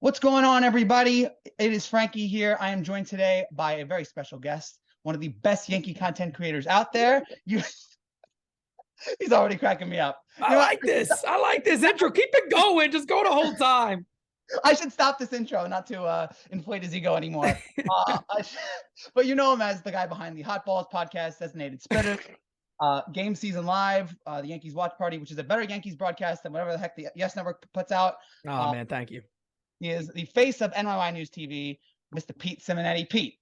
What's going on, everybody? It is Frankie here. I am joined today by a very special guest, one of the best Yankee content creators out there. He's already cracking me up. I like this. I like this intro. Keep it going. Just go the whole time. I should stop this intro, not to inflate his ego anymore. But you know him as the guy behind the Hot Balls podcast, Designated Spitter, Game Season Live, the Yankees Watch Party, which is a better Yankees broadcast than whatever the heck the Yes Network puts out. Oh, man, thank you. He is the face of NYY News TV, Mr. Pete Simonetti. Pete,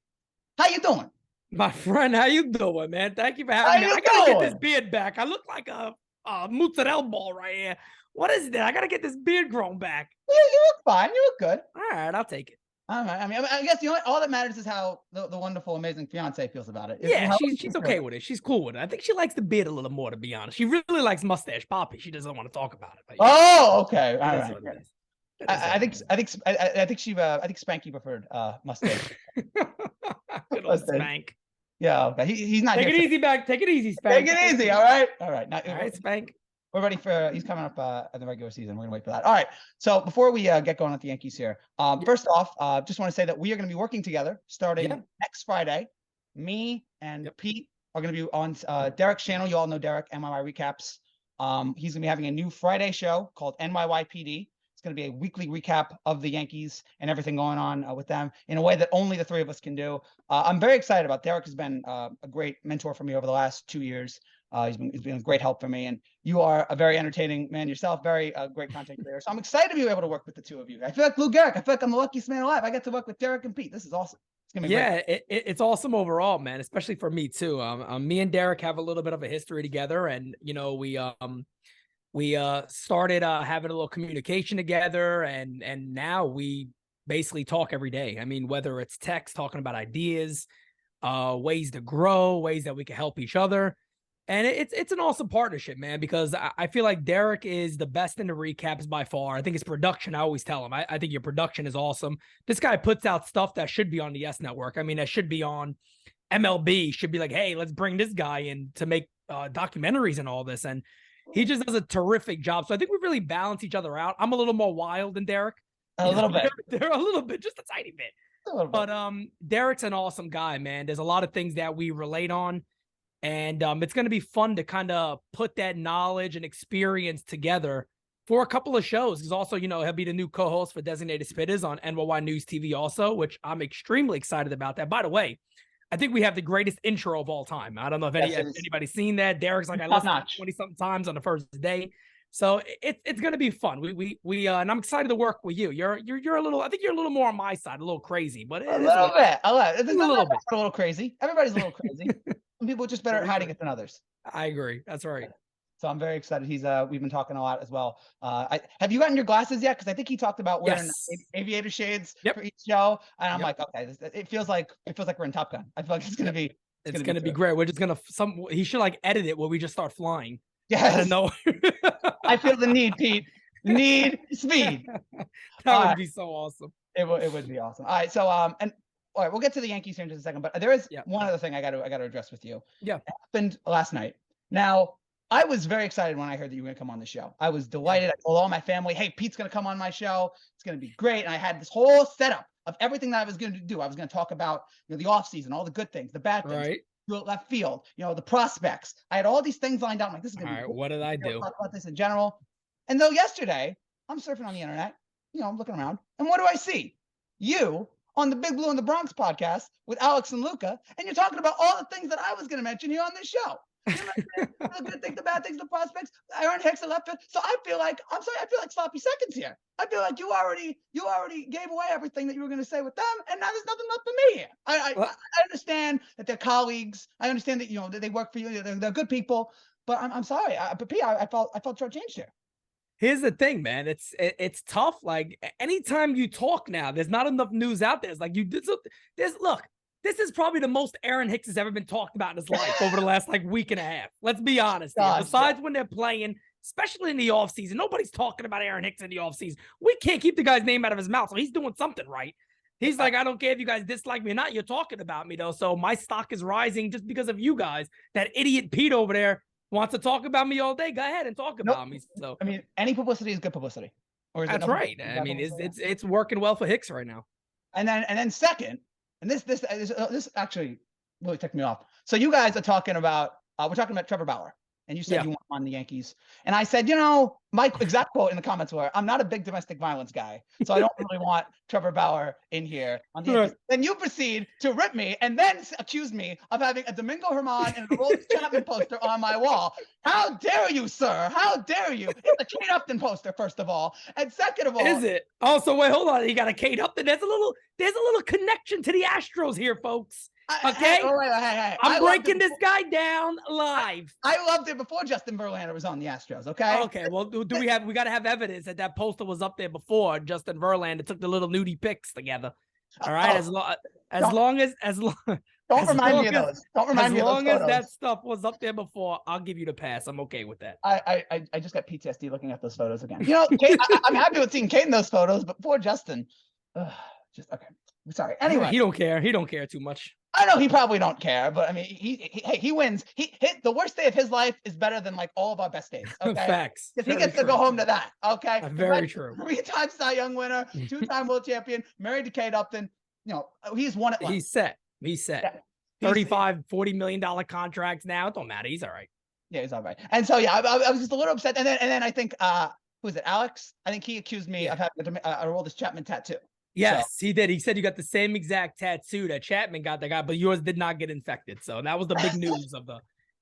how you doing? My friend, how you doing, man? Thank you for having me. I gotta get this beard back. I look like a mozzarella ball right here. What is that? I gotta get this beard grown back. Yeah, you look fine. You look good. All right, I'll take it. All right. I guess all that matters is how the wonderful, amazing fiance feels about it. Yeah, she's okay with it. She's cool with it. I think she likes the beard a little more, to be honest. She really likes mustache poppy. She doesn't want to talk about it. But yeah, oh, okay. All right. I think Spanky preferred mustache. Good old Spank. Yeah, okay. He's not. Take it easy, back. Take it easy, Spank. Take it easy. All right. All right. Now, all right, Spank. We're ready for. He's coming up in the regular season. We're gonna wait for that. All right. So before we get going at the Yankees here, first off, just want to say that we are going to be working together starting next Friday. Me and Pete are going to be on Derek's channel. You all know Derek, NYY Recaps. He's going to be having a new Friday show called NYYPD. Going to be a weekly recap of the Yankees and everything going on with them in a way that only the three of us can do. I'm very excited about. Derek has been a great mentor for me over the last 2 years. He's been a great help for me, and you are a very entertaining man yourself, very great content creator. So I'm excited to be able to work with the two of you. I feel like Lou Gehrig. I feel like I'm the luckiest man alive. I get to work with Derek and Pete. This is awesome. It's gonna be great. It's awesome overall, man. Especially for me too. Me and Derek have a little bit of a history together, and you know we started having a little communication together, and now we basically talk every day. I mean, whether it's text, talking about ideas, ways to grow, ways that we can help each other. And it's an awesome partnership, man, because I feel like Derek is the best in the recaps by far. I think his production, I always tell him, I think your production is awesome. This guy puts out stuff that should be on the Yes Network. I mean, that should be on MLB, should be like, hey, let's bring this guy in to make documentaries and all this. And he just does a terrific job. So I think we really balance each other out. I'm a little more wild than Derek. A little bit. They're a little bit, just a tiny bit. But Derek's an awesome guy, man. There's a lot of things that we relate on. And it's going to be fun to kind of put that knowledge and experience together for a couple of shows. Because also, you know, he'll be the new co-host for Designated Spitters on NYY News TV also, which I'm extremely excited about that. By the way, I think we have the greatest intro of all time. I don't know if anybody's seen that. Derek's like, I listened 20-something times on the first day. So it's going to be fun. We and I'm excited to work with you. You're a little, I think you're a little more on my side, a little crazy, but a little bit. A little crazy. Everybody's a little crazy. Some people are just better at hiding it than others. I agree. That's right. So I'm very excited. We've been talking a lot as well. Have you gotten your glasses yet? Because I think he talked about wearing aviator shades for each show, and I'm like, okay, it feels like we're in Top Gun. I feel like it's gonna be great. We're just gonna he should like edit it where we just start flying. Yes. I don't know. I feel the need, Pete. Need speed. That would be so awesome. It would be awesome. All right. So and all right, we'll get to the Yankees here in just a second, but there is one other thing I got to address with you. Yeah. It happened last night. Now, I was very excited when I heard that you were going to come on the show. I was delighted. I told all my family, hey, Pete's going to come on my show. It's going to be great. And I had this whole setup of everything that I was going to do. I was going to talk about, you know, the offseason, all the good things, the bad things, left field, you know, the prospects. I had all these things lined out. I'm like, this is going to be all right. Cool. What did I do? Talk about this in general. And though yesterday, I'm surfing on the internet, you know, I'm looking around. And what do I see? You on the Big Blue in the Bronx podcast with Alex and Luca, and you're talking about all the things that I was going to mention here on this show. The good things, the bad things, the prospects, Aaron Hicks, the left field. So I feel like sloppy seconds here. I feel like you already gave away everything that you were going to say with them, and now there's nothing left for me here. I understand that they're colleagues. I understand that, you know, that they work for you. They're good people. But I'm sorry. But Pete, I felt shortchanged here. Here's the thing, man. It's tough. Like anytime you talk now, there's not enough news out there. It's like look. This is probably the most Aaron Hicks has ever been talked about in his life over the last like week and a half. Let's be honest. Besides when they're playing, especially in the offseason, nobody's talking about Aaron Hicks in the offseason. We can't keep the guy's name out of his mouth, so he's doing something right. He's like, I don't care if you guys dislike me or not. You're talking about me, though. So my stock is rising just because of you guys. That idiot Pete over there wants to talk about me all day. Go ahead and talk about me. So I mean, any publicity is good publicity. Or is it That's double? right. I mean, it's working well for Hicks right now. And then second, and this actually really ticked me off. So you guys are talking about we're talking about Trevor Bauer, and you said you want him on the Yankees, and I said, my exact quote in the comments were, "I'm not a big domestic violence guy, so I don't really want Trevor Bauer in here on the Yankees." Then you proceed to rip me and then accuse me of having a Domingo Germán and a Aroldis Chapman poster on my wall. How dare you, sir? How dare you? It's a Kate Upton poster, first of all, and second of all, is it? Oh, so wait, hold on. You got a Kate Upton. There's a little connection to the Astros here, folks. Okay, hey, I'm breaking this guy down live. I loved it before Justin Verlander was on the Astros. Okay. Well, we got to have evidence that poster was up there before Justin Verlander took the little nudie pics together. All right, as long as don't remind me of those. Don't remind me of those photos. As long as that stuff was up there before, I'll give you the pass. I'm okay with that. I just got PTSD looking at those photos again. Kate, I'm happy with seeing Kate in those photos, but poor Justin, just okay. Sorry. Anyway, he don't care. He don't care too much. I know he probably don't care, but I mean, he wins. The worst day of his life is better than like all of our best days. Okay, facts. If he gets to go home to that, okay, very true. 3-time Cy Young winner, 2-time world champion, married to Kate Upton. He's won it. He's set. Yeah. 35, $40 million contracts now. It don't matter. He's all right. Yeah, he's all right. And so I was just a little upset. And then I think who is it, Alex? I think he accused me of having a Aroldis Chapman tattoo. Yes, he did. He said you got the same exact tattoo that Chapman got, but yours did not get infected. So that was the big news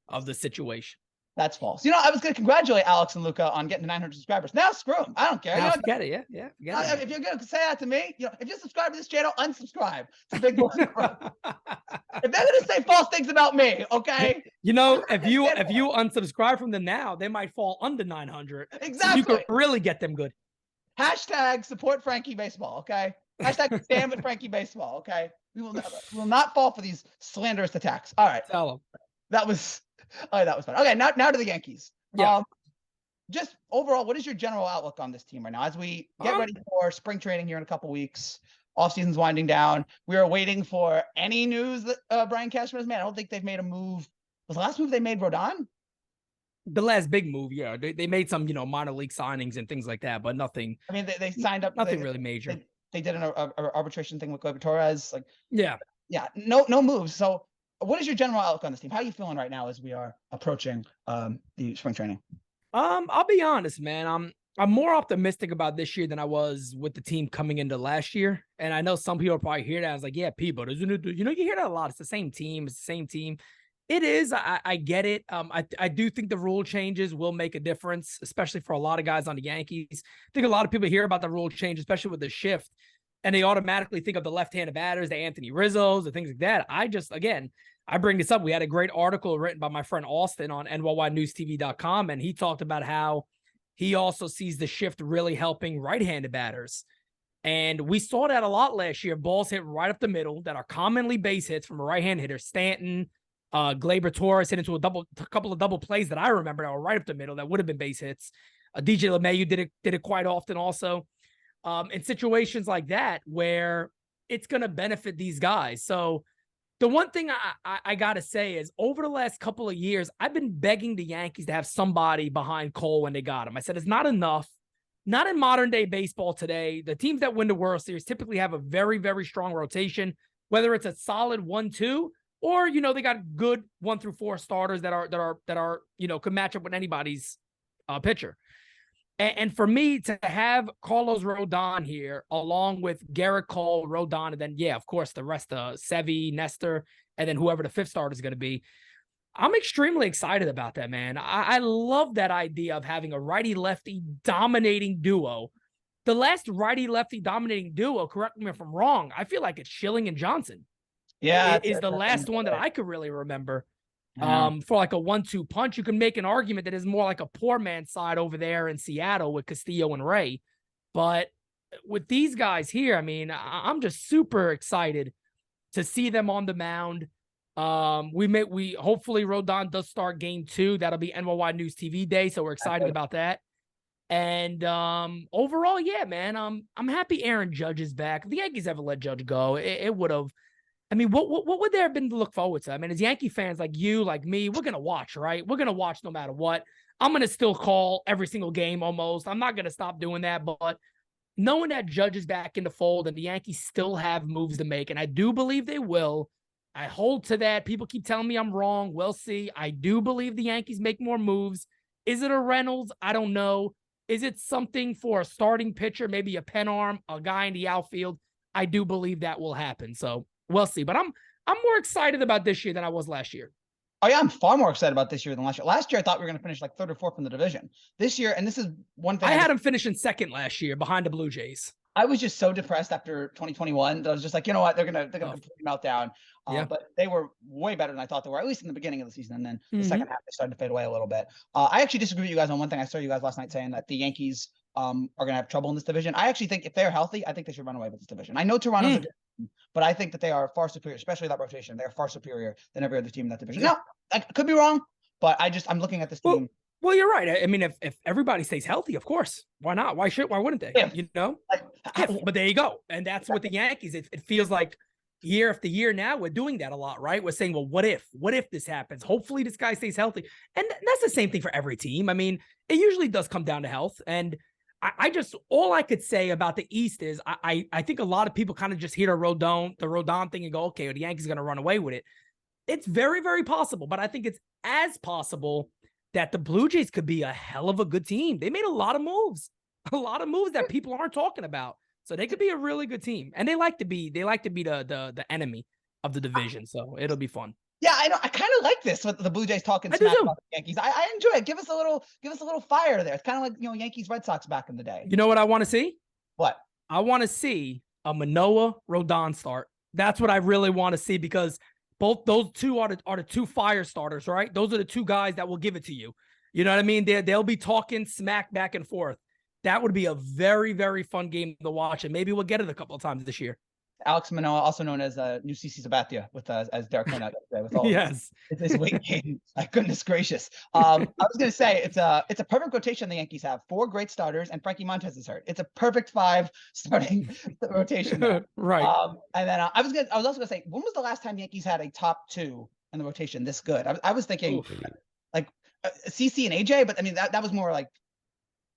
of the situation. That's false. I was going to congratulate Alex and Luca on getting to 900 subscribers. Now screw them. I don't care. Forget it. Yeah. Forget it. If you're going to say that to me, if you subscribe to this channel, unsubscribe. It's a big if they're going to say false things about me, okay? If you unsubscribe from them now, they might fall under 900. Exactly. So you could really get them good. Hashtag support Frankie Baseball, okay? Hashtag stand with Frankie Baseball, okay? We will not fall for these slanderous attacks. All right. Tell them. That was fun. Okay, now to the Yankees. Yeah. Just overall, what is your general outlook on this team right now as we get ready for spring training here in a couple weeks? Off season's winding down. We are waiting for any news that Brian Cashman has made. I don't think they've made a move. Was the last move they made Rodon? The last big move, yeah. They made some, minor league signings and things like that, but nothing. I mean, they signed up. Nothing really major. They did an arbitration thing with Gleyber Torres. Yeah. No moves. So what is your general outlook on this team? How are you feeling right now as we are approaching the spring training? I'll be honest, man. I'm more optimistic about this year than I was with the team coming into last year. And I know some people probably hear that. I was like, yeah, P, but isn't it? You hear that a lot. It's the same team. It is. I get it. I do think the rule changes will make a difference, especially for a lot of guys on the Yankees. I think a lot of people hear about the rule change, especially with the shift, and they automatically think of the left-handed batters, the Anthony Rizzos, and things like that. I bring this up. We had a great article written by my friend Austin on NYNewsTV.com, and he talked about how he also sees the shift really helping right-handed batters. And we saw that a lot last year. Balls hit right up the middle that are commonly base hits from a right-hand hitter. Stanton, Gleyber Torres hit into a couple of double plays that I remember that were right up the middle that would have been base hits. DJ LeMahieu did it quite often also. In situations like that where it's going to benefit these guys. So the one thing I got to say is over the last couple of years, I've been begging the Yankees to have somebody behind Cole when they got him. I said, it's not enough. Not in modern day baseball today. The teams that win the World Series typically have a very, very strong rotation, whether it's a solid 1-2 or, they got good 1 through 4 starters that are, could match up with anybody's pitcher. And for me to have Carlos Rodon here, along with Garrett Cole, Rodon, and then, of course, the rest of Sevy, Nestor, and then whoever the 5th starter is going to be, I'm extremely excited about that, man. I love that idea of having a righty-lefty dominating duo. The last righty-lefty dominating duo, correct me if I'm wrong, I feel like it's Schilling and Johnson. Yeah. It is the last one that I could really remember. For like a 1-2 punch. You can make an argument that is more like a poor man's side over there in Seattle with Castillo and Ray. But with these guys here, I mean, I'm just super excited to see them on the mound. We hopefully Rodon does start game 2. That'll be NYY News TV Day, so we're excited about that. And overall, yeah, man, I'm happy Aaron Judge is back. If the Yankees ever let Judge go, it would have. I mean, what would there have been to look forward to? I mean, as Yankee fans like you, like me, we're going to watch, right? We're going to watch no matter what. I'm going to still call every single game almost. I'm not going to stop doing that, but knowing that Judge is back in the fold and the Yankees still have moves to make, and I do believe they will. I hold to that. People keep telling me I'm wrong. We'll see. I do believe the Yankees make more moves. Is it a Reynolds? I don't know. Is it something for a starting pitcher, maybe a pen arm, a guy in the outfield? I do believe that will happen. So we'll see. But I'm more excited about this year than I was last year. Oh yeah, I'm far more excited about this year than last year. Last year, I thought we were going to finish like third or fourth in the division. This year, and this is one thing I had them finishing second last year behind the Blue Jays. I was just so depressed after 2021 that I was just like, you know what, they're gonna melt down. Yeah. But they were way better than I thought they were, at least in the beginning of the season. And then the second half, they started to fade away a little bit. I actually disagree with you guys on one thing. I saw you guys last night saying that the Yankees are gonna have trouble in this division. I actually think if they're healthy, I think they should run away with this division. I know Toronto's a good team, but I think that they are far superior, especially that rotation. They are far superior than every other team in that division. Now, I could be wrong, but I'm looking at this team. Well, you're right. I mean, if everybody stays healthy, of course, why not? Why wouldn't they? You know, but there you go. And that's what the Yankees, it feels like year after year now, we're doing that a lot, right? We're saying, well, what if this happens? Hopefully this guy stays healthy. And that's the same thing for every team. I mean, it usually does come down to health. And all I could say about the East is I think a lot of people kind of just hear the Rodon thing and go, okay, well, the Yankees are going to run away with it. It's very, very possible, but I think it's as possible that the Blue Jays could be a hell of a good team. They made a lot of moves that people aren't talking about. So they could be a really good team. And they like to be the enemy of the division. So it'll be fun. Yeah, I know. I kind of like this with the Blue Jays talking smack about the Yankees. I enjoy it. Give us a little fire there. It's kind of like, Yankees Red Sox back in the day. You know what I want to see? What? I want to see a Manoah Rodon start. That's what I really want to see, because both those two are the two fire starters, right? Those are the two guys that will give it to you. You know what I mean? They'll be talking smack back and forth. That would be a very, very fun game to watch, and maybe we'll get it a couple of times this year. Alex Manoah, also known as new CC Sabathia, with as Derek pointed out yesterday, with all his weight gain. My goodness gracious! I was going to say it's a perfect rotation the Yankees have. 4 great starters, and Frankie Montes is hurt. It's a perfect 5 starting rotation there. Right. And then I was also going to say, when was the last time the Yankees had a top 2 in the rotation this good? I was thinking like CC and AJ, but I mean that was more like,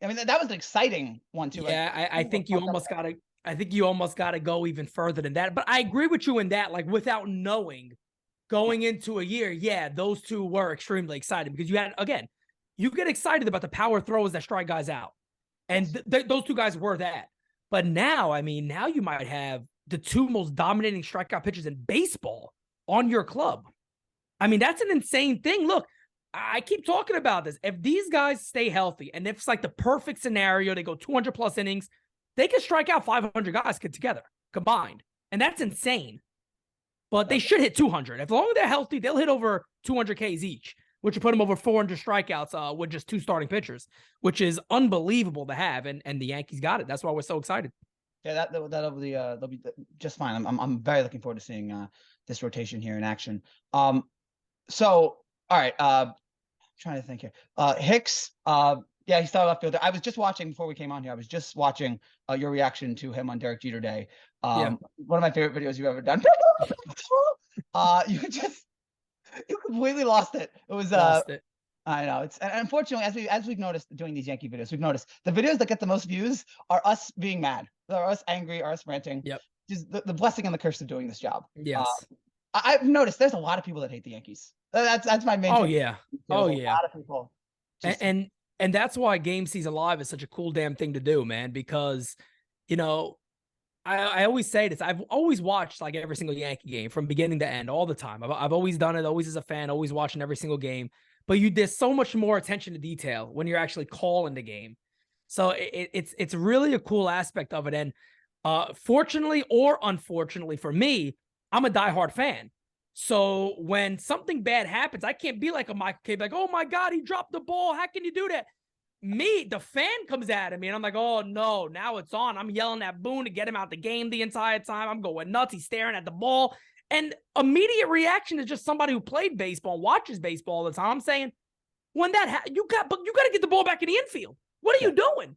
I mean that was an exciting one too. Yeah, like, I think you almost got to. I think you almost got to go even further than that. But I agree with you in that, like, without knowing going into a year, yeah, those two were extremely excited, because you get excited about the power throws that strike guys out. And those two guys were that. But now, I mean, now you might have the 2 most dominating strikeout pitchers in baseball on your club. I mean, that's an insane thing. Look, I keep talking about this. If these guys stay healthy, and if it's like the perfect scenario, they go 200 plus innings, they can strike out 500 guys together, combined. And that's insane. But they should hit 200. As long as they're healthy, they'll hit over 200 Ks each, which would put them over 400 strikeouts with just 2 starting pitchers, which is unbelievable to have. And the Yankees got it. That's why we're so excited. Yeah, that'll be just fine. I'm very looking forward to seeing this rotation here in action. So, all right, I'm trying to think here. Hicks, yeah, he started left fielder. I was just watching before we came on here. I was just watching your reaction to him on Derek Jeter Day. One of my favorite videos you've ever done. You completely lost it. It was Lost it. I know, and unfortunately, as we've noticed doing these Yankee videos, we've noticed the videos that get the most views are us being mad, are us angry, are us ranting. Yep. Just the blessing and the curse of doing this job. Yes. I've noticed there's a lot of people that hate the Yankees. That's my main. Oh yeah. Oh yeah. A lot of people. And that's why Game Season Live is such a cool damn thing to do, man, because, I always say this. I've always watched like every single Yankee game from beginning to end all the time. I've always done it, always as a fan, always watching every single game. But there's so much more attention to detail when you're actually calling the game. So it's really a cool aspect of it. And fortunately or unfortunately for me, I'm a diehard fan. So when something bad happens, I can't be like a Michael K, like, oh my God, he dropped the ball. How can you do that? Me, the fan comes at me and I'm like, oh no, now it's on. I'm yelling at Boone to get him out the game the entire time. I'm going nuts. He's staring at the ball. And immediate reaction is just somebody who played baseball, watches baseball all the time. I'm saying, when that you got to get the ball back in the infield. What are you doing?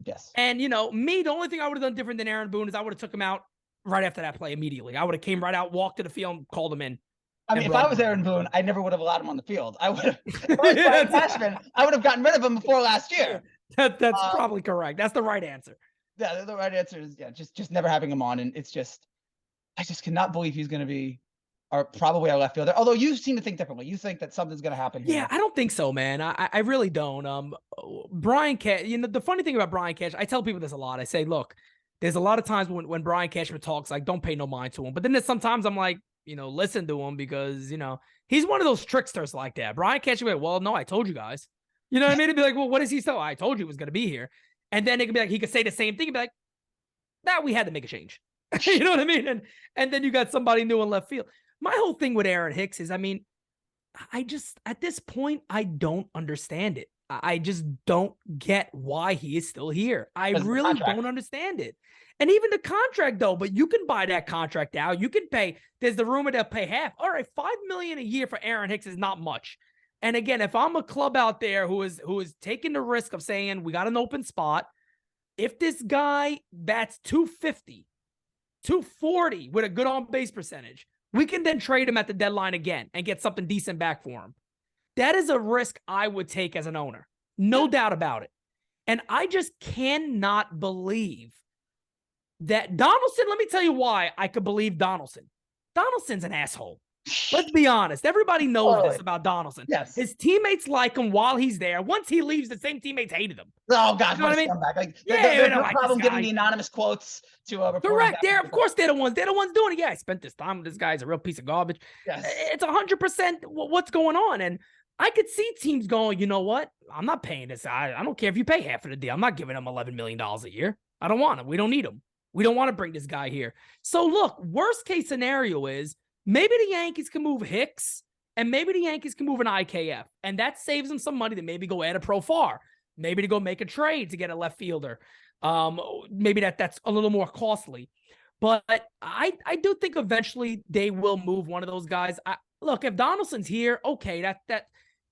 Yes. And me, the only thing I would have done different than Aaron Boone is I would have took him out right after that play immediately. I would have came right out, walked to the field, and called him in. I mean, if I was Aaron Boone, I never would have allowed him on the field. I would have. If I was Brian Cashman, I would have gotten rid of him before last year. That's probably correct. That's the right answer. Yeah, the right answer is just never having him on, and it's just I just cannot believe he's going to be probably our left fielder. Although you seem to think differently. You think that something's going to happen here. Yeah, I don't think so, man. I really don't. Brian Cash, the funny thing about Brian Cash, I tell people this a lot. I say, look, there's a lot of times when Brian Cashman talks, like, don't pay no mind to him. But then there's sometimes I'm like, listen to him because, he's one of those tricksters like that. Brian Cashman would be like, well, no, I told you guys. You know what I mean? It'd be like, well, what is he so? I told you he was going to be here. And then it could be like, he could say the same thing and be like, nah, we had to make a change. You know what I mean? And then you got somebody new in left field. My whole thing with Aaron Hicks is, I just, at this point, I don't understand it. I just don't get why he is still here. I really don't understand it. And even the contract, though, but you can buy that contract out. You can pay. There's the rumor they'll pay half. All right, $5 million a year for Aaron Hicks is not much. And again, if I'm a club out there who is taking the risk of saying we got an open spot, if this guy bats 250, 240 with a good on-base percentage, we can then trade him at the deadline again and get something decent back for him. That is a risk I would take as an owner. No doubt about it. And I just cannot believe that Donaldson, let me tell you why I could believe Donaldson. Donaldson's an asshole. Let's be honest. Everybody knows this about Donaldson. Yes. His teammates like him while he's there. Once he leaves, the same teammates hated him. Oh, God. You know what I mean? Like, they're no problem giving the anonymous quotes to a reporter. Correct. Of course, they're the ones doing it. Yeah, I spent this time with this guy. He's a real piece of garbage. Yes. It's 100% what's going on. And I could see teams going, you know what? I'm not paying this. I don't care if you pay half of the deal. I'm not giving him $11 million a year. I don't want him. We don't need him. We don't want to bring this guy here. So look, worst case scenario is maybe the Yankees can move Hicks and maybe the Yankees can move an IKF. And that saves them some money to maybe go add a Profar. Maybe to go make a trade to get a left fielder. Maybe that's a little more costly. But I do think eventually they will move one of those guys. Look, if Donaldson's here, okay, that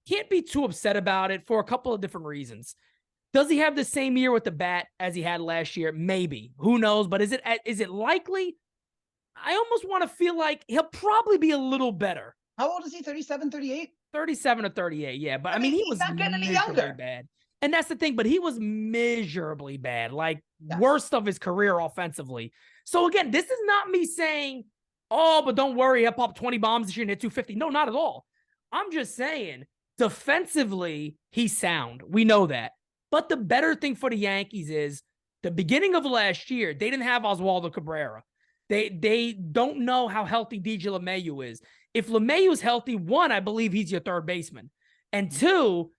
can't be too upset about it for a couple of different reasons. Does he have the same year with the bat as he had last year? Maybe. Who knows? But is it likely? I almost want to feel like he'll probably be a little better. How old is he? 37, 38? 37 or 38, yeah. But I mean, he was not getting any younger. Bad. And that's the thing, but he was miserably bad, like worst of his career offensively. So again, this is not me saying, oh, but don't worry, he'll pop 20 bombs this year and hit 250. No, not at all. I'm just saying, defensively, he's sound. We know that. But the better thing for the Yankees is the beginning of last year, they didn't have Oswaldo Cabrera. They don't know how healthy DJ LeMahieu is. If LeMahieu's healthy, one, I believe he's your third baseman. And two,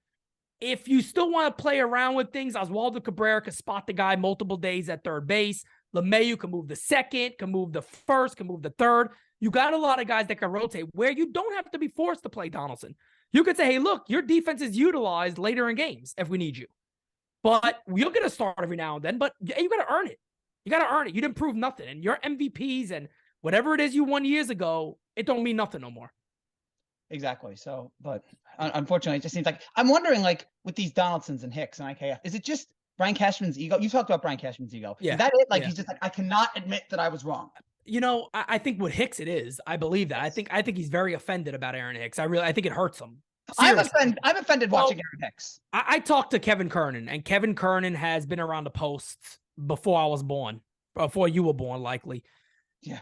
if you still want to play around with things, Oswaldo Cabrera can spot the guy multiple days at third base. LeMahieu can move the second, can move the first, can move the third. You got a lot of guys that can rotate where you don't have to be forced to play Donaldson. You could say, hey, look, your defense is utilized later in games if we need you. But you'll get a start every now and then, but you got to earn it. You got to earn it. You didn't prove nothing. And your MVPs and whatever it is you won years ago, it don't mean nothing no more. Exactly. So, but unfortunately, it just seems like I'm wondering, like, with these Donaldsons and Hicks and IKF, is it just Brian Cashman's ego? You talked about Brian Cashman's ego. Yeah. Is that it? Like, he's just like, I cannot admit that I was wrong. I think with Hicks it is. I believe that. I think he's very offended about Aaron Hicks. I think it hurts him. I'm offended watching Aaron Hicks. I talked to Kevin Kernan, and Kevin Kernan has been around the posts before I was born, before you were born, likely. Yeah.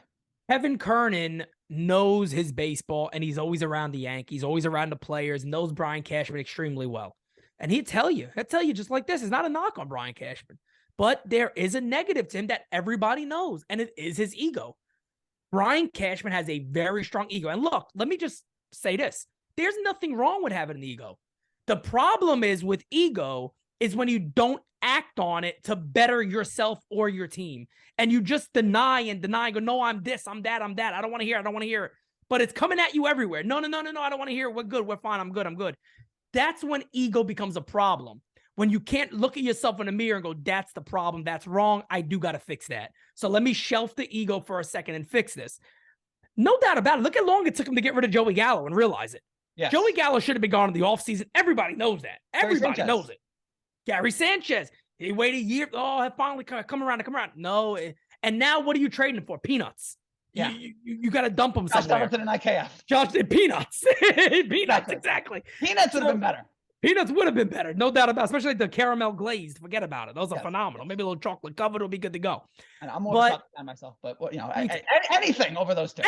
Kevin Kernan knows his baseball, and he's always around the Yankees, always around the players, knows Brian Cashman extremely well. And he'll tell you just like this. It's not a knock on Brian Cashman, but there is a negative to him that everybody knows, and it is his ego. Brian Cashman has a very strong ego. And look, let me just say this. There's nothing wrong with having an ego. The problem is with ego is when you don't act on it to better yourself or your team. And you just deny and go, no, I'm this, I'm that, I'm that. I don't want to hear it. But it's coming at you everywhere. No, I don't want to hear it. We're good. We're fine. I'm good. That's when ego becomes a problem. When you can't look at yourself in the mirror and go, that's the problem. That's wrong. I do got to fix that. So let me shelf the ego for a second and fix this. No doubt about it. Look how long it took him to get rid of Joey Gallo and realize it. Yes. Joey Gallo should have been gone in the offseason. Everybody knows that. Everybody knows it. Gary Sanchez, he waited a year. Oh, I finally come around. No. And now what are you trading for? Peanuts. Yeah. You got to dump him Josh somewhere. Donaldson and IKF. Josh did peanuts. Peanuts, exactly. Peanuts would have been better. Peanuts would have been better, no doubt about it, especially the caramel glazed. Forget about it. Those are phenomenal. Yes. Maybe a little chocolate covered will be good to go. And I'm more of a chocolate fan myself, but anything over those two.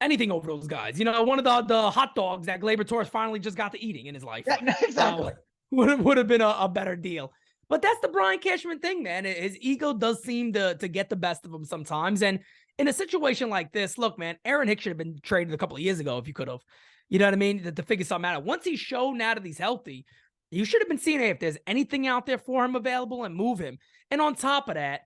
Anything over those guys. One of the hot dogs that Glaber Torres finally just got to eating in his life. Yeah, exactly. Would have been a better deal. But that's the Brian Cashman thing, man. His ego does seem to get the best of him sometimes. And in a situation like this, look, man, Aaron Hicks should have been traded a couple of years ago if you could have. You know what I mean? To figure something out. Once he's shown now that he's healthy, you should have been seeing if there's anything out there for him available and move him. And on top of that,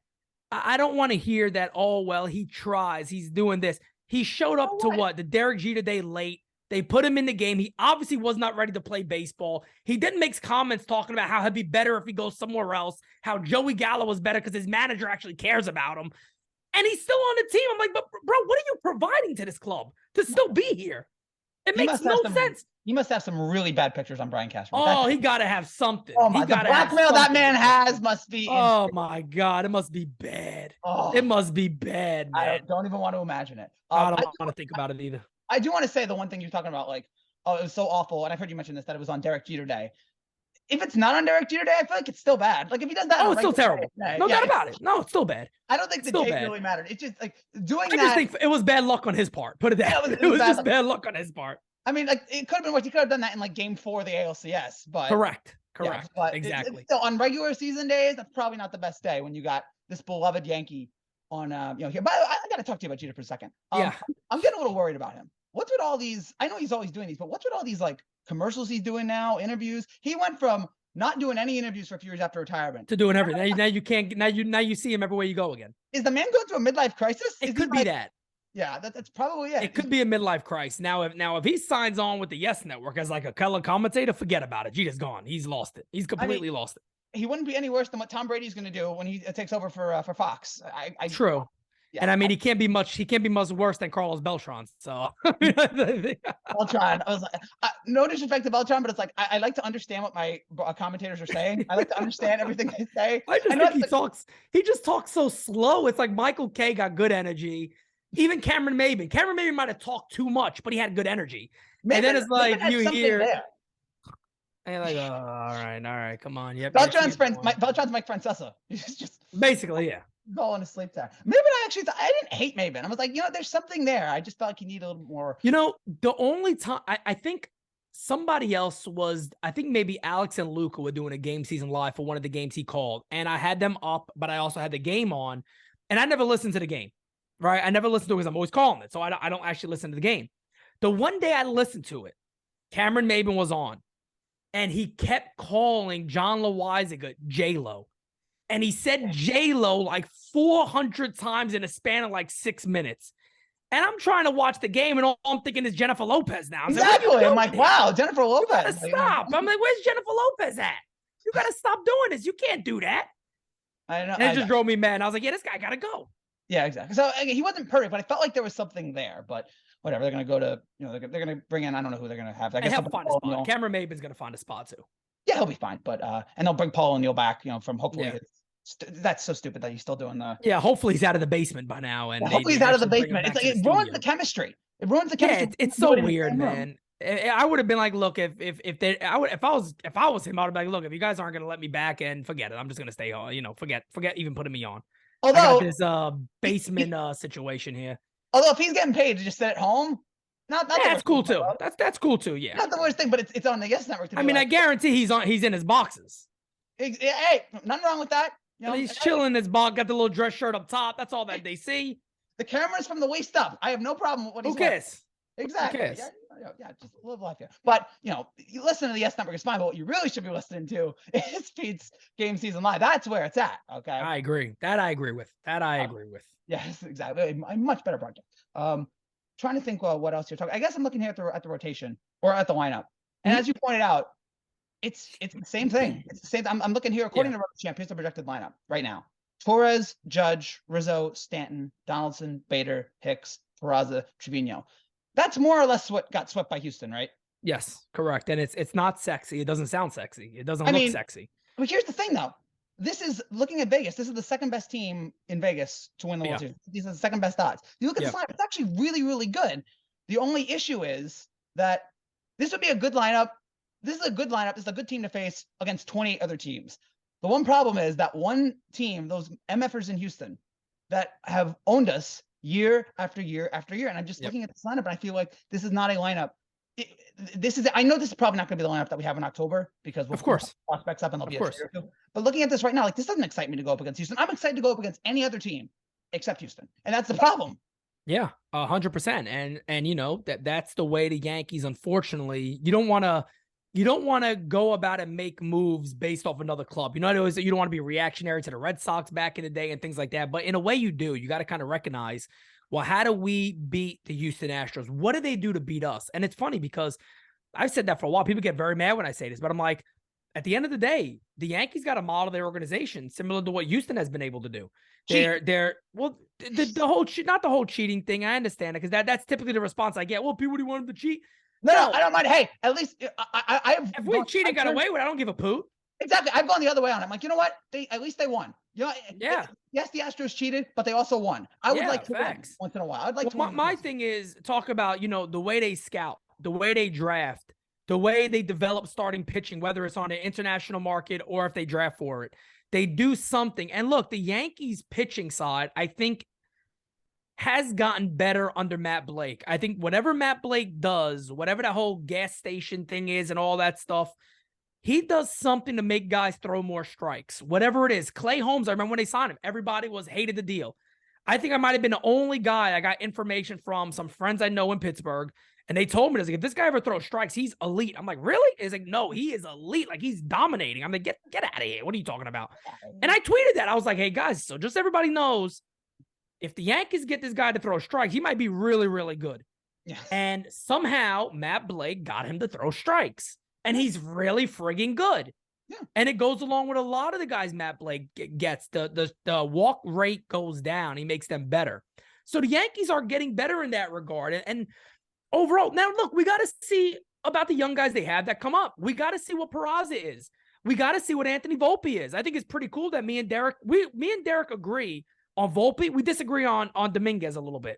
I don't want to hear that, oh, well, he tries. He's doing this. He showed up to what? The Derek Jeter Day late. They put him in the game. He obviously was not ready to play baseball. He then makes comments talking about how he'd be better if he goes somewhere else, how Joey Gallo was better because his manager actually cares about him. And he's still on the team. I'm like, but bro, what are you providing to this club to still be here? It makes no sense. He must have some really bad pictures on Brian Cashman. Oh, he got to have something. Oh, my, the blackmail that man has must be Oh, my God. It must be bad. Oh, it must be bad, man. I don't even want to imagine it. I don't want to think about it either. I do want to say the one thing you're talking about, like, oh, it was so awful. And I've heard you mention this, that it was on Derek Jeter Day. If it's not on Derek Jeter Day, I feel like it's still bad. Like, if he does that. Oh, it's still terrible. No doubt about it. No, it's still bad. I don't think the date really mattered. It's just like doing that. I just think it was bad luck on his part. Put it that way. It was just bad luck on his part. I mean, like, it could have been worse. He could have done that in like game 4 of the ALCS, but correct. Yeah, but exactly. Still, on regular season days, that's probably not the best day when you got this beloved Yankee on, here. But I got to talk to you about Jeter for a second. Yeah, I'm getting a little worried about him. What's with all these? I know he's always doing these, but what's with all these like commercials he's doing now? Interviews. He went from not doing any interviews for a few years after retirement to doing everything. Now you can't. Now you see him everywhere you go again. Is the man going through a midlife crisis? It could be that. Yeah, that's probably it. It could be a midlife crisis. Now, if he signs on with the Yes Network as like a color commentator, forget about it. Jeter's gone. He's lost it. He's completely lost it. He wouldn't be any worse than what Tom Brady's going to do when he takes over for Fox. True. Yeah, and I mean, he can't be much worse than Carlos Beltran. So Beltran, I was like, no disrespect to Beltran, but it's like I like to understand what my commentators are saying. I like to understand everything they say. I just think he just talks so slow. It's like Michael Kay got good energy. Even Cameron Maybin might have talked too much, but he had good energy. And then it's like you hear, and you're like, oh, all right, come on. Yep. Beltran's Mike Francesa. He's just basically, yeah. Falling asleep there. Maybin, I didn't hate Maybin. I was like, there's something there. I just felt like he needed a little more. The only time I think somebody else was, I think maybe Alex and Luca were doing a game season live for one of the games he called, and I had them up, but I also had the game on, and I never listened to the game. Right. I never listened to it because I'm always calling it. So I don't actually listen to the game. The one day I listened to it, Cameron Maybin was on and he kept calling John Loizaga J-Lo. And he said J-Lo like 400 times in a span of like 6 minutes. And I'm trying to watch the game and all I'm thinking is Jennifer Lopez now. Exactly. I'm like, wow, Jennifer Lopez. You gotta stop. I'm like, where's Jennifer Lopez at? You got to stop doing this. You can't do that. I know. And it just drove me mad. And I was like, yeah, this guy got to go. Yeah, exactly. So he wasn't perfect, but I felt like there was something there. But whatever, they're going to go to, they're going to bring in, I don't know who they're going to have. I guess he'll find a spot. Cameron Maybin's going to find a spot too. Yeah, he'll be fine. But, and they'll bring Paul O'Neill back, from hopefully that's so stupid that he's still doing the. Yeah, hopefully he's out of the basement by now. And hopefully he's out of the basement. It's like, it ruins the chemistry. It ruins the chemistry. Yeah, it's so weird, man. I would have been like, look, if I was him, I would have been like, look, if you guys aren't going to let me back, and forget it, I'm just going to stay home. Forget even putting me on. Although this basement situation here. Although if he's getting paid to just sit at home, that's cool too. That's cool too. Yeah, not the worst thing, but it's on the Yes Network. I mean, I guarantee he's in his boxes. Hey, nothing wrong with that. He's chilling in his box, got the little dress shirt up top. That's all that they see. The camera's from the waist up. I have no problem with what he's. Who cares? Exactly. Yeah, just live life here. But you listen to the Yes Network is fine. But what you really should be listening to is Pete's Game Season Live. That's where it's at. Okay. I agree. I agree with. Yes, exactly. A much better project. Trying to think what else you're talking. I guess I'm looking here at the rotation or at the lineup. And as you pointed out, it's the same thing. It's the same. I'm looking here according to Road Champ. Here's the projected lineup right now: Torres, Judge, Rizzo, Stanton, Donaldson, Bader, Hicks, Peraza, Trevino. That's more or less what got swept by Houston, right? Yes, correct. And it's not sexy. It doesn't sound sexy. It doesn't look sexy. But here's the thing, though. this is looking at Vegas. This is the second best team in Vegas to win the World Series. These are the second best odds. You look at this lineup, it's actually really, really good. The only issue is that this would be a good lineup. This is a good lineup. This is a good team to face against 28 other teams. The one problem is that one team, those MFers in Houston, that have owned us year after year after year. And I'm just looking at this lineup, and I feel like this is not a lineup. I know this is probably not going to be the lineup that we have in October, because we'll put prospects up and they'll be a trade or two. But looking at this right now, like, this doesn't excite me to go up against Houston. I'm excited to go up against any other team except Houston, and that's the problem. Yeah, 100%. And you know, that's the way the Yankees, unfortunately, you don't want to go about and make moves based off another club. You know, you don't want to be reactionary to the Red Sox back in the day and things like that. But in a way you do. You got to kind of recognize, well, how do we beat the Houston Astros? What do they do to beat us? And it's funny because I've said that for a while. People get very mad when I say this, but I'm like, at the end of the day, the Yankees got to model their organization similar to what Houston has been able to do. The whole not the whole cheating thing. I understand it, because that's typically the response I get. Well, people do want them to cheat. No, I don't mind. Hey, at least if we cheated, got away with it, I don't give a poop. Exactly. I've gone the other way on it. I'm like, you know what? At least they won. You know, yes, the Astros cheated, but they also won. I would like to win once in a while. I'd like to win. My thing is talk about, you know, the way they scout, the way they draft, the way they develop starting pitching, whether it's on an international market or if they draft for it. They do something. And look, the Yankees pitching side, I think, has gotten better under Matt Blake. I think whatever Matt Blake does, whatever that whole gas station thing is and all that stuff, he does something to make guys throw more strikes. Whatever it is. Clay Holmes, I remember when they signed him, everybody hated the deal. I think I might have been the only guy I got information from, some friends I know in Pittsburgh, and they told me, like, if this guy ever throws strikes, he's elite. I'm like, really? He's like, no, he is elite. Like, he's dominating. I'm like, get out of here. What are you talking about? And I tweeted that. I was like, hey, guys, so just everybody knows, if the Yankees get this guy to throw strikes, he might be really, really good. Yeah. And somehow Matt Blake got him to throw strikes. And he's really frigging good. Yeah. And it goes along with a lot of the guys Matt Blake gets. The walk rate goes down. He makes them better. So the Yankees are getting better in that regard. And overall, now look, we got to see about the young guys they have that come up. We got to see what Peraza is. We got to see what Anthony Volpe is. I think it's pretty cool that me and Derek agree on Volpe. We disagree on Dominguez a little bit,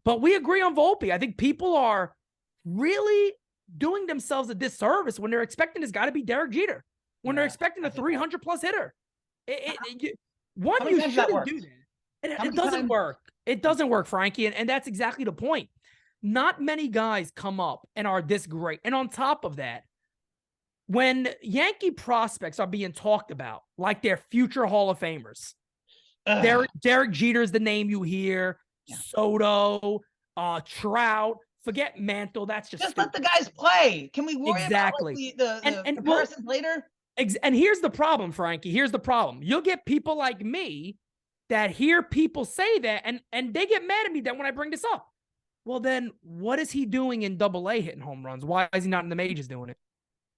but we agree on Volpe. I think people are really doing themselves a disservice when they're expecting this guy to be Derek Jeter, when they're expecting a 300-plus hitter. You shouldn't do that. It doesn't work. It doesn't work, Frankie, and that's exactly the point. Not many guys come up and are this great. And on top of that, when Yankee prospects are being talked about like they're future Hall of Famers, Derek Jeter is the name you hear, Soto, Trout. Forget Mantle. That's just let the guys play. Can we worry about the comparisons later? And here's the problem, Frankie. Here's the problem. You'll get people like me that hear people say that, and they get mad at me that when I bring this up. Well, then what is he doing in Double-A hitting home runs? Why is he not in the majors doing it?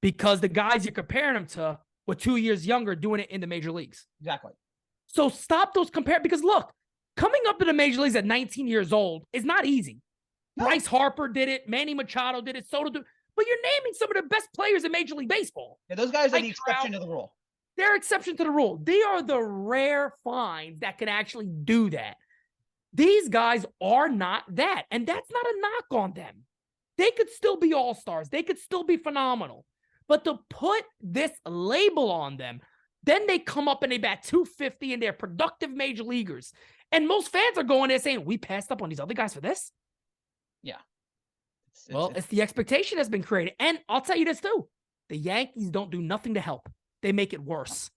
Because the guys you're comparing him to were 2 years younger doing it in the major leagues. Exactly. So stop those because look, coming up to the major leagues at 19 years old is not easy. No. Bryce Harper did it. Manny Machado did it. Soto did it. But you're naming some of the best players in Major League Baseball. Yeah, those guys are the exception to the rule. They're exception to the rule. They are the rare finds that can actually do that. These guys are not that. And that's not a knock on them. They could still be all-stars. They could still be phenomenal. But to put this label on them, then they come up and they bat 250 and they're productive major leaguers. And most fans are going there saying, we passed up on these other guys for this? Yeah. It's the expectation that's been created. And I'll tell you this too. The Yankees don't do nothing to help. They make it worse.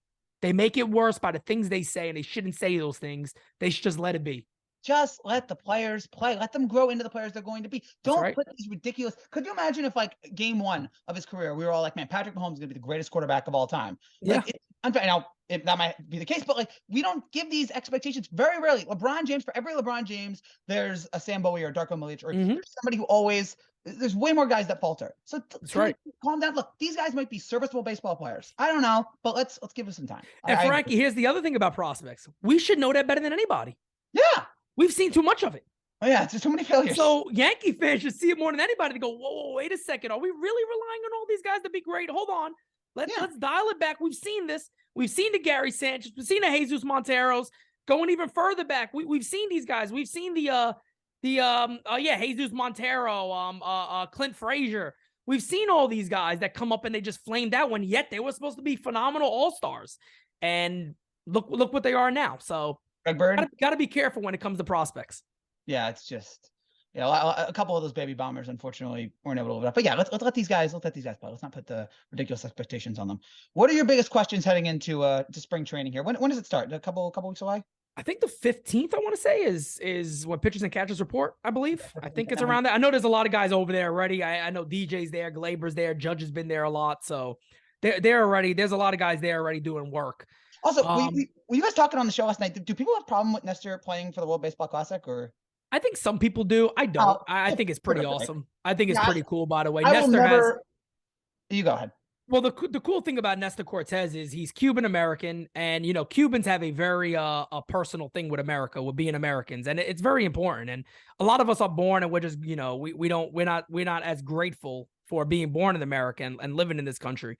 They make it worse by the things they say, and they shouldn't say those things. They should just let it be. Just let the players play. Let them grow into the players they're going to be. Don't put these ridiculous. Could you imagine if, like, game one of his career, we were all like, man, Patrick Mahomes is going to be the greatest quarterback of all time. Yeah. Now, that might be the case, but like, we don't give these expectations very rarely. LeBron James, for every LeBron James, there's a Sam Bowie or Darko Milicic, or somebody who always, there's way more guys that falter. So calm down. Look, these guys might be serviceable baseball players. I don't know, but let's give us some time. And Frankie, here's the other thing about prospects. We should know that better than anybody. Yeah. We've seen too much of it. Oh, yeah, it's just too many failures. So Yankee fans should see it more than anybody to go, whoa, wait a second. Are we really relying on all these guys to be great? Hold on. Let's dial it back. We've seen this. We've seen the Gary Sanchez. We've seen the Jesus Monteros. Going even further back, we've seen these guys. We've seen Jesus Montero, Clint Frazier. We've seen all these guys that come up and they just flamed out when yet they were supposed to be phenomenal all-stars. And look what they are now. So gotta be careful when it comes to prospects. Yeah, it's just, a couple of those baby bombers unfortunately weren't able to live it up. But yeah, let's let these guys play. Let's not put the ridiculous expectations on them. What are your biggest questions heading into to spring training here? When does it start? A couple weeks away? I think the 15th, I want to say, is when pitchers and catchers report, I believe. I think it's around that. I know there's a lot of guys over there already. I know DJ's there, Glaber's there, Judge has been there a lot. So they're already, there's a lot of guys there already doing work. Also, were you guys talking on the show last night? Do people have a problem with Nestor playing for the World Baseball Classic, or? I think some people do. I don't. I think it's pretty awesome. I think it's pretty cool, by the way. Nestor You go ahead. Well, the cool thing about Nestor Cortez is he's Cuban-American, and, Cubans have a very a personal thing with America, with being Americans, and it's very important. And a lot of us are born and we're just, we're not as grateful for being born in America and living in this country.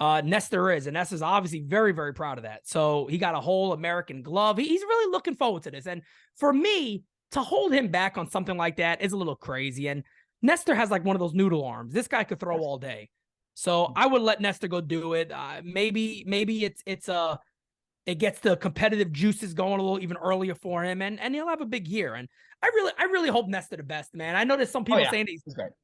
Nestor is, and Nestor's obviously very, very proud of that. So he got a whole American glove. He's really looking forward to this. And for me, to hold him back on something like that is a little crazy. And Nestor has like one of those noodle arms. This guy could throw all day. So I would let Nestor go do it. Maybe it gets the competitive juices going a little even earlier for him, and he'll have a big year. And I really hope Nestor the best, man. I know there's some people saying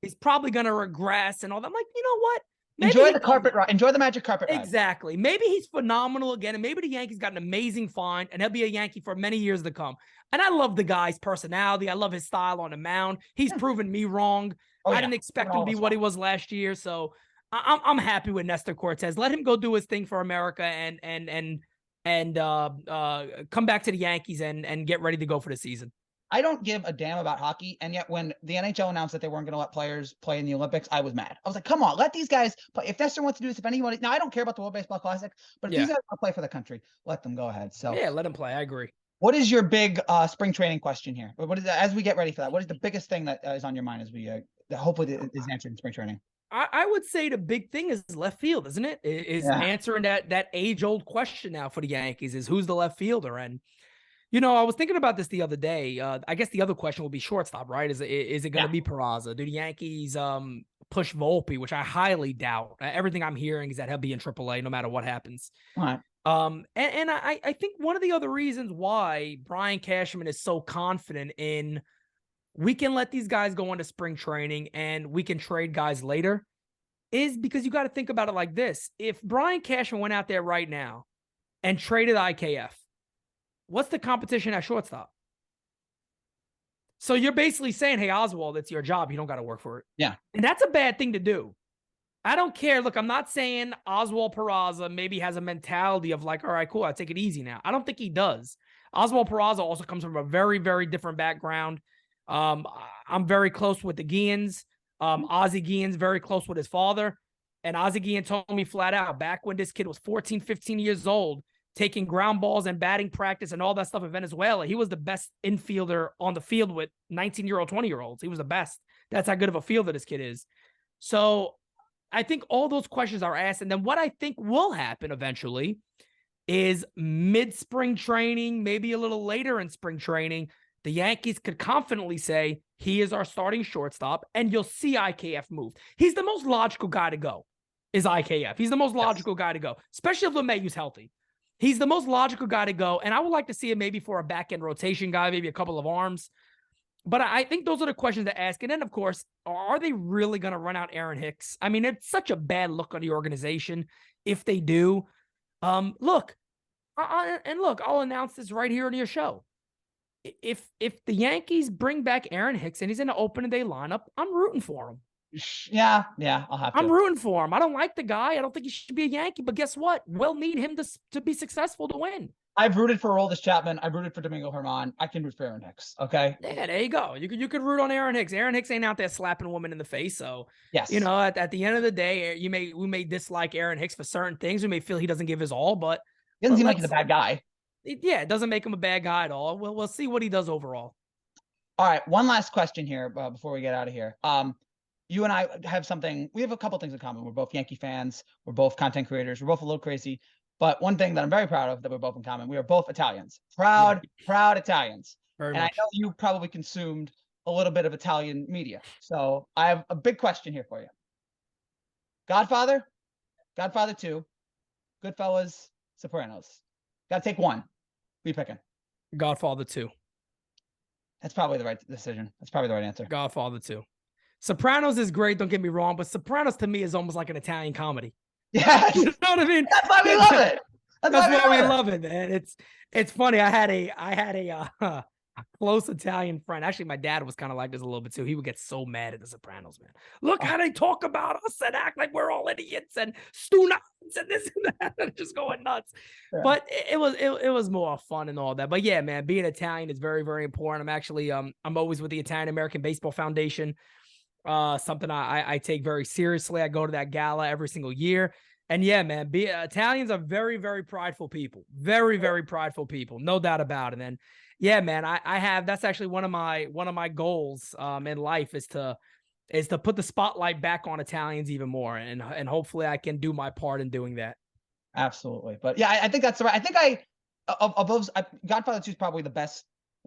he's probably gonna regress and all that. I'm like, you know what? Maybe enjoy the carpet ride. Enjoy the magic carpet ride. Exactly. Maybe he's phenomenal again, and maybe the Yankees got an amazing find, and he'll be a Yankee for many years to come. And I love the guy's personality. I love his style on the mound. He's proven me wrong. I didn't expect him to be what he was last year. So I'm happy with Nestor Cortez. Let him go do his thing for America and come back to the Yankees and get ready to go for the season. I don't give a damn about hockey, and yet when the NHL announced that they weren't going to let players play in the Olympics, I was mad. I was like, come on, let these guys play. If Nestor wants to do this, if anybody, now I don't care about the World Baseball Classic, but if these guys want to play for the country, let them go ahead. So yeah, let them play. I agree. What is your big spring training question here? What is as we get ready for that? What is the biggest thing that is on your mind as we that hopefully is answered in spring training? I would say the big thing is left field, isn't it? Answering that age-old question now for the Yankees is who's the left fielder. And, I was thinking about this the other day. I guess the other question will be shortstop, right? Is it going to be Peraza? Do the Yankees push Volpe, which I highly doubt? Everything I'm hearing is that he'll be in AAA no matter what happens. All right. And I think one of the other reasons why Brian Cashman is so confident in we can let these guys go into spring training and we can trade guys later is because you got to think about it like this. If Brian Cashman went out there right now and traded IKF, what's the competition at shortstop? So you're basically saying, hey, Oswald, it's your job. You don't got to work for it. Yeah. And that's a bad thing to do. I don't care. Look, I'm not saying Oswald Peraza maybe has a mentality of like, all right, cool, I'll take it easy now. I don't think he does. Oswald Peraza also comes from a very, very different background. I'm very close with the Guillens. Ozzie Guillen's very close with his father. And Ozzie Guillen told me flat out, back when this kid was 14, 15 years old, taking ground balls and batting practice and all that stuff in Venezuela, he was the best infielder on the field with 19-year-old, 20-year-olds. He was the best. That's how good of a fielder this kid is. So I think all those questions are asked. And then what I think will happen eventually is mid-spring training, maybe a little later in spring training, the Yankees could confidently say, he is our starting shortstop, and you'll see IKF move. He's the most logical guy to go, is IKF. He's the most logical guy to go, especially if LeMahieu's healthy. He's the most logical guy to go, and I would like to see him maybe for a back-end rotation guy, maybe a couple of arms. But I think those are the questions to ask. And then, of course, are they really going to run out Aaron Hicks? I mean, it's such a bad look on the organization if they do. Look, I'll announce this right here on your show. If the Yankees bring back Aaron Hicks and he's in the opening day lineup, I'm rooting for him. Yeah, I'll have to. I'm rooting for him. I don't like the guy. I don't think he should be a Yankee, but guess what? We'll need him to be successful to win. I've rooted for Aroldis Chapman. I've rooted for Domingo Germán. I can root for Aaron Hicks. Okay. Yeah, there you go. You could root on Aaron Hicks. Aaron Hicks ain't out there slapping a woman in the face. So yes, at the end of the day, we may dislike Aaron Hicks for certain things. We may feel he doesn't give his all, but he doesn't seem like he's a bad guy. It doesn't make him a bad guy at all. We'll see what he does overall. All right, one last question here before we get out of here. you and I have something. We have a couple things in common. We're both Yankee fans. We're both content creators. We're both a little crazy. But one thing that I'm very proud of that we're both in common, we are both Italians. Yeah, Proud Italians. very And I much. know you probably consumed a little bit of Italian media. So I have a big question here for you. Godfather, Godfather 2, Goodfellas, Sopranos. Got to take one. Who you picking? Godfather 2. That's probably the right decision. That's probably the right answer. Godfather 2. Sopranos is great, don't get me wrong, but Sopranos to me is almost like an Italian comedy. Yes. You know what I mean? That's why we love it. That's why we love it, man. It's funny. I had a close Italian friend. Actually, my dad was kind of like this a little bit too. He would get so mad at the Sopranos, man. Look how they talk about us and act like we're all idiots and stu-nuts and this and that, and just going nuts. Yeah. But it was more fun and all that. But yeah, man, being Italian is very, very important. I'm actually I'm always with the Italian American Baseball Foundation. Something I take very seriously. I go to that gala every single year. And yeah, man, Italians are very, very prideful people. Very, very prideful people. No doubt about it. And yeah, man, that's actually one of my goals in life is to put the spotlight back on Italians even more. And hopefully I can do my part in doing that. Absolutely. But yeah, I think that's the right. I think of those, Godfather 2 is probably the best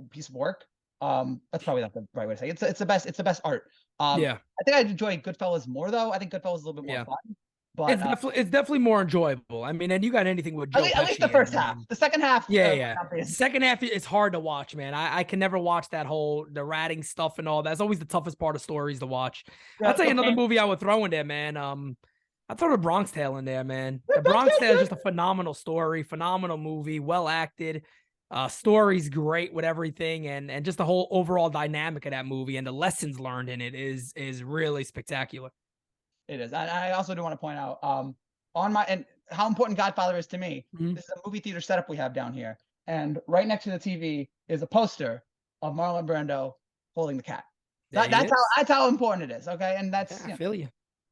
piece of work. That's probably not the right way to say it. It's the best art. Yeah. I think I enjoy Goodfellas more though. I think Goodfellas is a little bit more fun. But it's definitely more enjoyable. I mean, and you got anything with Joe at least the first half. The second half, yeah. The second half is hard to watch, man. I can never watch the ratting stuff and all that. It's always the toughest part of stories to watch. Yeah, I'll tell you another movie I would throw in there, man. I'd throw The Bronx Tale in there, man. The Bronx Tale is just a phenomenal story, phenomenal movie, well acted. Story's great with everything, and just the whole overall dynamic of that movie and the lessons learned in it is really spectacular. It is. I also do want to point out and how important Godfather is to me. Mm-hmm. This is a movie theater setup we have down here, and right next to the TV is a poster of Marlon Brando holding the cat. That's how important it is. Okay, and that's I feel you.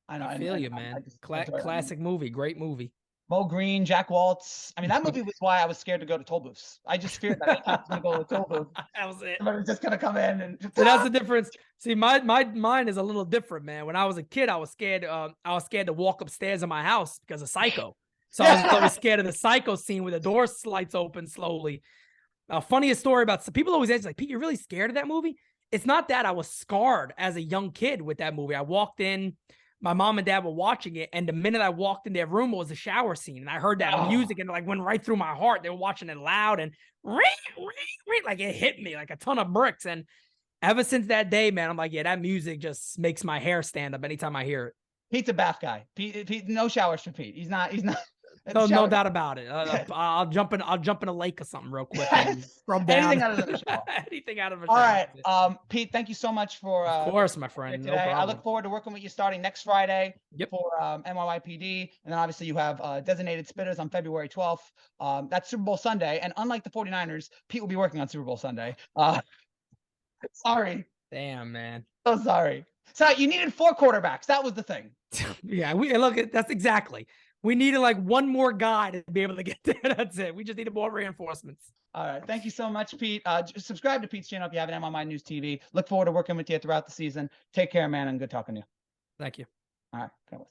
I know. I feel you, man. Classic movie, great movie. Mo Green, Jack Waltz. I mean, that movie was why I was scared to go to toll booths. I just feared that I was going to go to toll booth. That was it. Somebody's just going to come in and just, that's the difference. See, mine is a little different, man. When I was a kid, I was scared. I was scared to walk upstairs in my house because of Psycho. So I was always scared of the Psycho scene where the door slides open slowly. Funniest story about people always ask like, Pete, you're really scared of that movie? It's not that. I was scarred as a young kid with that movie. I walked in. My mom and dad were watching it, and the minute I walked in their room, it was a shower scene, and I heard that music, and it like went right through my heart. They were watching it loud, and ring, like it hit me like a ton of bricks. And ever since that day, man, I'm like, yeah, that music just makes my hair stand up anytime I hear it. Pete's a bath guy. Pete, no showers for Pete. He's not. No doubt about it. I'll jump in a lake or something real quick. And rub down. Anything out of the shower. Anything out of a shower. All right, Pete. Thank you so much for. Of course, my friend. Today. No problem. I look forward to working with you starting next Friday for NYYPD, and then obviously you have designated spitters on February 12th. That's Super Bowl Sunday, and unlike the 49ers, Pete will be working on Super Bowl Sunday. Sorry. Damn, man. So sorry. So you needed 4 quarterbacks. That was the thing. Yeah, that's exactly. We needed like one more guy to be able to get there. That's it. We just needed more reinforcemements. All right. Thank you so much, Pete. Subscribe to Pete's channel if you haven't. MLI News TV. Look forward to working with you throughout the season. Take care, man, and good talking to you. Thank you. All right.